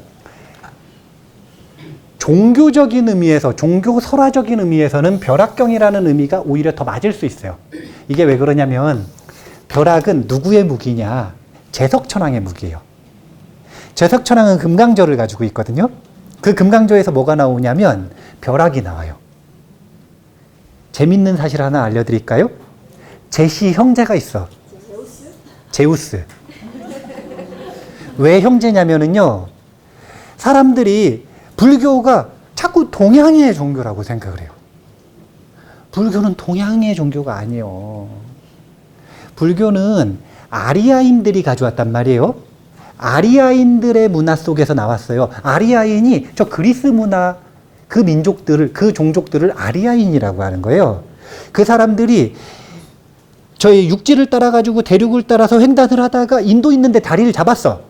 Speaker 1: 종교적인 의미에서, 종교 설화적인 의미에서는 벼락경이라는 의미가 오히려 더 맞을 수 있어요. 이게 왜 그러냐면 벼락은 누구의 무기냐? 제석천왕의 무기예요. 제석천왕은 금강조를 가지고 있거든요. 그 금강조에서 뭐가 나오냐면 벼락이 나와요. 재밌는 사실 하나 알려드릴까요? 제시 형제가 있어. 제우스. 왜 형제냐면은요, 사람들이 불교가 자꾸 동양의 종교라고 생각을 해요. 불교는 동양의 종교가 아니에요. 불교는 아리아인들이 가져왔단 말이에요. 아리아인들의 문화 속에서 나왔어요. 아리아인이 저 그리스 문화, 그 민족들을, 그 종족들을 아리아인이라고 하는 거예요. 그 사람들이 저희 육지를 따라가지고 대륙을 따라서 횡단을 하다가 인도 있는데 다리를 잡았어.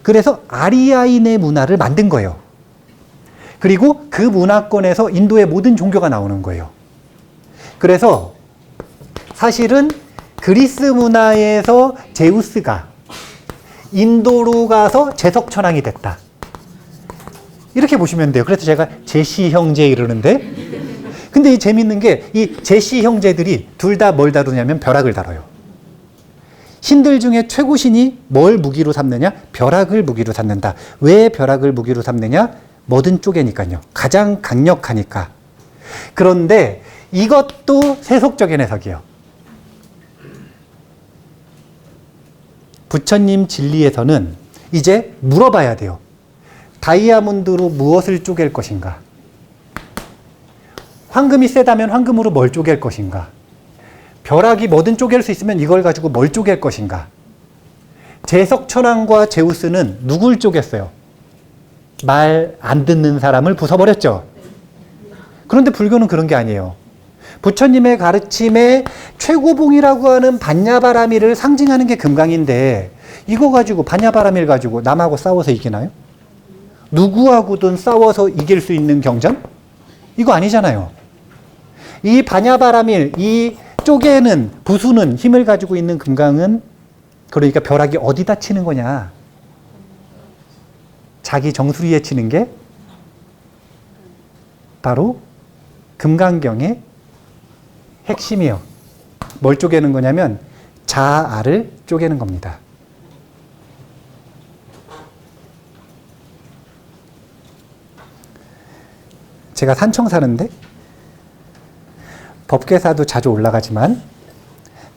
Speaker 1: 그래서 아리아인의 문화를 만든 거예요. 그리고 그 문화권에서 인도의 모든 종교가 나오는 거예요. 그래서 사실은 그리스 문화에서 제우스가 인도로 가서 제석천왕이 됐다. 이렇게 보시면 돼요. 그래서 제가 제시 형제 이러는데, 근데 이 재밌는 게 이 제시 형제들이 둘 다 뭘 다루냐면 벼락을 다뤄요. 신들 중에 최고 신이 뭘 무기로 삼느냐? 벼락을 무기로 삼는다. 왜 벼락을 무기로 삼느냐? 뭐든 쪼개니까요. 가장 강력하니까. 그런데 이것도 세속적인 해석이에요. 부처님 진리에서는 이제 물어봐야 돼요. 다이아몬드로 무엇을 쪼갤 것인가? 황금이 세다면 황금으로 뭘 쪼갤 것인가? 벼락이 뭐든 쪼갤 수 있으면 이걸 가지고 뭘 쪼갤 것인가? 제석천왕과 제우스는 누굴 쪼갰어요? 말 안 듣는 사람을 부숴버렸죠. 그런데 불교는 그런 게 아니에요. 부처님의 가르침의 최고봉이라고 하는 반야바라밀을 상징하는 게 금강인데, 이거 가지고, 반야바라밀 가지고 남하고 싸워서 이기나요? 누구하고든 싸워서 이길 수 있는 경전? 이거 아니잖아요. 이 반야바라밀, 이 쪼개는, 부수는 힘을 가지고 있는 금강은, 그러니까 벼락이 어디다 치는 거냐? 자기 정수리에 치는 게 바로 금강경의 핵심이에요. 뭘 쪼개는 거냐면 자아를 쪼개는 겁니다. 제가 산청 사는데 법계사도 자주 올라가지만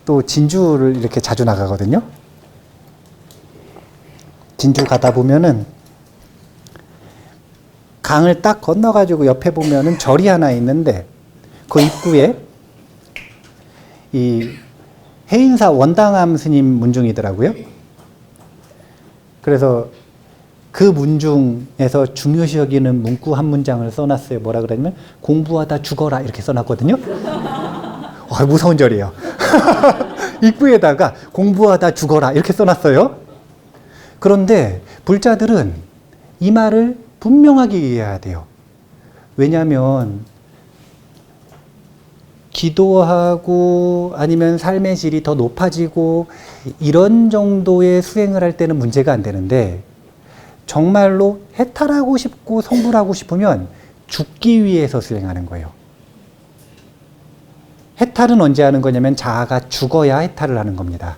Speaker 1: 또 진주를 이렇게 자주 나가거든요. 진주 가다 보면은 강을 딱 건너가지고 옆에 보면은 절이 하나 있는데 그 입구에 이 해인사 원당함 스님 문중이더라고요. 그래서 그 문중에서 중요시 여기는 문구 한 문장을 써놨어요. 뭐라 그러냐면 공부하다 죽어라 이렇게 써놨거든요. 무서운 절이에요. 입구에다가 공부하다 죽어라 이렇게 써놨어요. 그런데 불자들은 이 말을 분명하게 이해해야 돼요. 왜냐하면 기도하고 아니면 삶의 질이 더 높아지고 이런 정도의 수행을 할 때는 문제가 안 되는데, 정말로 해탈하고 싶고 성불하고 싶으면 죽기 위해서 수행하는 거예요. 해탈은 언제 하는 거냐면 자아가 죽어야 해탈을 하는 겁니다.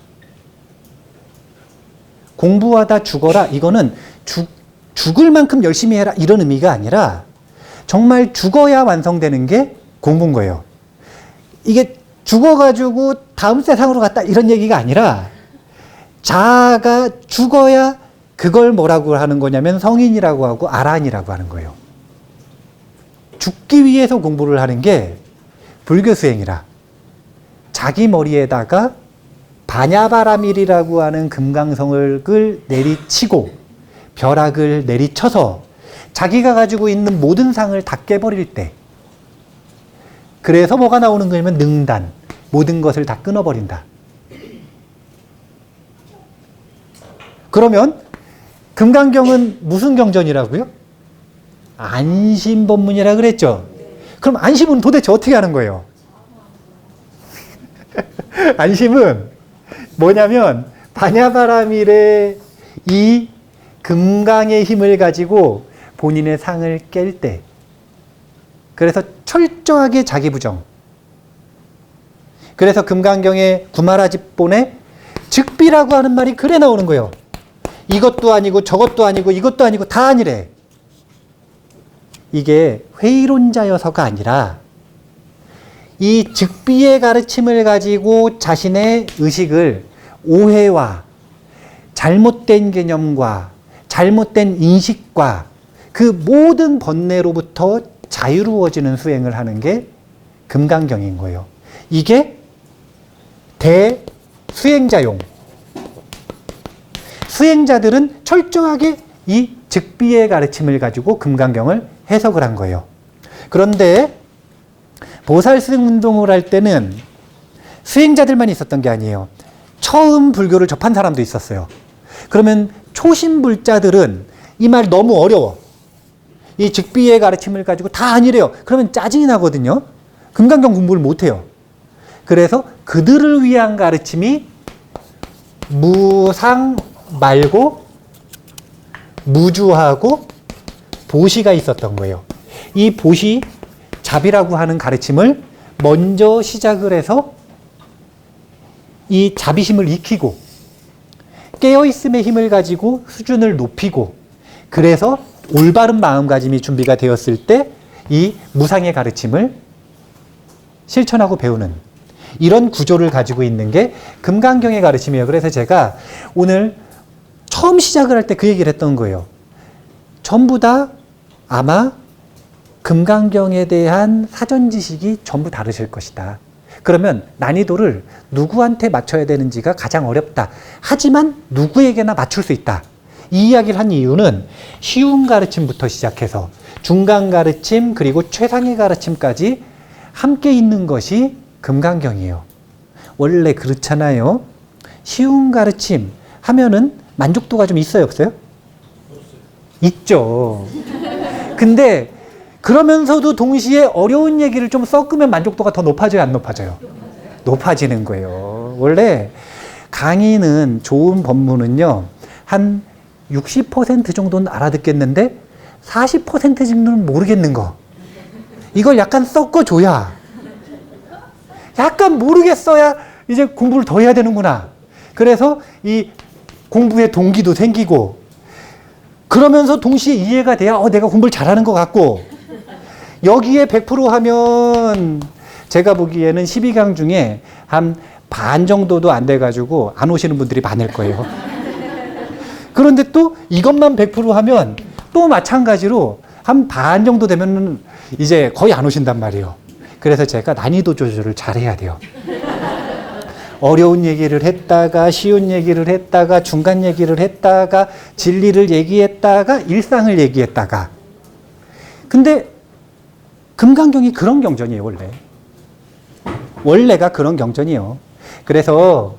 Speaker 1: 공부하다 죽어라, 이거는 죽을 만큼 열심히 해라 이런 의미가 아니라 정말 죽어야 완성되는 게 공부인 거예요. 이게 죽어가지고 다음 세상으로 갔다 이런 얘기가 아니라 자아가 죽어야 그걸 뭐라고 하는 거냐면 성인이라고 하고 아란이라고 하는 거예요. 죽기 위해서 공부를 하는 게 불교 수행이라. 자기 머리에다가 반야바라밀이라고 하는 금강성을 내리치고 벼락을 내리쳐서 자기가 가지고 있는 모든 상을 다 깨버릴 때, 그래서 뭐가 나오는 거냐면 능단, 모든 것을 다 끊어버린다. 그러면 금강경은 무슨 경전이라고요? 안심법문이라 그랬죠. 그럼 안심은 도대체 어떻게 하는 거예요? 안심은 뭐냐면 반야바라밀의 이 금강의 힘을 가지고 본인의 상을 깰 때, 그래서 철저하게 자기부정. 그래서 금강경의 구마라집본에 즉비라고 하는 말이 그래 나오는 거예요. 이것도 아니고 저것도 아니고 이것도 아니고 다 아니래. 이게 회의론자여서가 아니라 이 즉비의 가르침을 가지고 자신의 의식을 오해와 잘못된 개념과 잘못된 인식과 그 모든 번뇌로부터 자유로워지는 수행을 하는 게 금강경인 거예요. 이게 대수행자용. 수행자들은 철저하게 이 즉비의 가르침을 가지고 금강경을 해석을 한 거예요. 그런데 보살승 운동을 할 때는 수행자들만 있었던 게 아니에요. 처음 불교를 접한 사람도 있었어요. 그러면 초신불자들은 이 말 너무 어려워. 이 즉비의 가르침을 가지고 다 아니래요. 그러면 짜증이 나거든요. 금강경 공부를 못해요. 그래서 그들을 위한 가르침이 무상 말고 무주하고 보시가 있었던 거예요. 이 보시, 잡이라고 하는 가르침을 먼저 시작을 해서 이 자비심을 익히고 깨어있음의 힘을 가지고 수준을 높이고, 그래서 올바른 마음가짐이 준비가 되었을 때 이 무상의 가르침을 실천하고 배우는 이런 구조를 가지고 있는 게 금강경의 가르침이에요. 그래서 제가 오늘 처음 시작을 할 때 그 얘기를 했던 거예요. 전부 다 아마 금강경에 대한 사전 지식이 전부 다르실 것이다. 그러면 난이도를 누구한테 맞춰야 되는지가 가장 어렵다. 하지만 누구에게나 맞출 수 있다. 이 이야기를 한 이유는 쉬운 가르침부터 시작해서 중간 가르침 그리고 최상의 가르침까지 함께 있는 것이 금강경이에요. 원래 그렇잖아요. 쉬운 가르침 하면은 만족도가 좀 있어요, 없어요? 있죠. 근데 그러면서도 동시에 어려운 얘기를 좀 섞으면 만족도가 더 높아져요, 안 높아져요? 높아지는 거예요. 원래 강의는, 좋은 법문은요, 한 60% 정도는 알아듣겠는데 40% 정도는 모르겠는 거. 이걸 약간 섞어줘야, 약간 모르겠어야 이제 공부를 더 해야 되는구나. 그래서 이 공부의 동기도 생기고, 그러면서 동시에 이해가 돼야 내가 공부를 잘하는 것 같고, 여기에 100% 하면 제가 보기에는 12강 중에 한 반 정도도 안 돼가지고 안 오시는 분들이 많을 거예요. 그런데 또 이것만 100% 하면 또 마찬가지로 한 반 정도 되면 이제 거의 안 오신단 말이에요. 그래서 제가 난이도 조절을 잘 해야 돼요. 어려운 얘기를 했다가 쉬운 얘기를 했다가 중간 얘기를 했다가 진리를 얘기했다가 일상을 얘기했다가. 근데 금강경이 그런 경전이에요, 원래. 원래가 그런 경전이에요. 그래서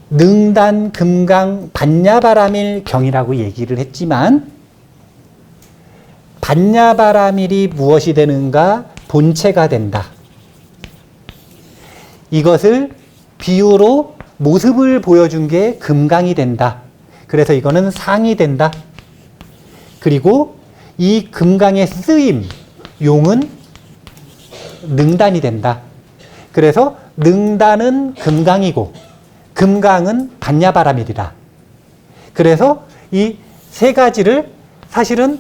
Speaker 1: 능단, 금강, 반야바라밀 경이라고 얘기를 했지만, 반야바라밀이 무엇이 되는가? 본체가 된다. 이것을 비유로 모습을 보여준 게 금강이 된다. 그래서 이거는 상이 된다. 그리고 이 금강의 쓰임, 용은 능단이 된다. 그래서 능단은 금강이고 금강은 반야바라밀이다. 그래서 이 세 가지를 사실은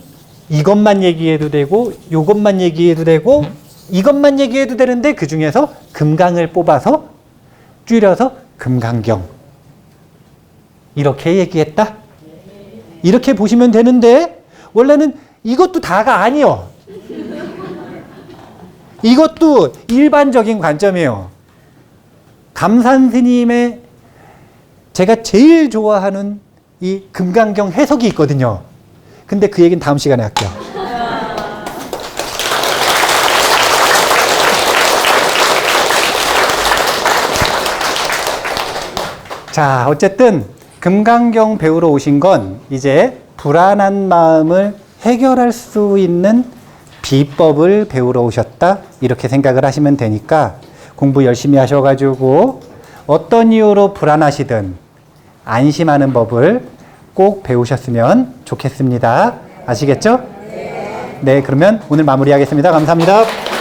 Speaker 1: 이것만 얘기해도 되고 이것만 얘기해도 되고 이것만 얘기해도 되는데 그 중에서 금강을 뽑아서 줄여서 금강경 이렇게 얘기했다. 이렇게 보시면 되는데 원래는 이것도 다가 아니요. 이것도 일반적인 관점이에요. 감산 스님의 제가 제일 좋아하는 이 금강경 해석이 있거든요. 근데 그 얘기는 다음 시간에 할게요. 자, 어쨌든 금강경 배우러 오신 건 이제 불안한 마음을 해결할 수 있는 비법을 배우러 오셨다. 이렇게 생각을 하시면 되니까 공부 열심히 하셔가지고 어떤 이유로 불안하시든 안심하는 법을 꼭 배우셨으면 좋겠습니다. 아시겠죠? 네, 그러면 오늘 마무리하겠습니다. 감사합니다.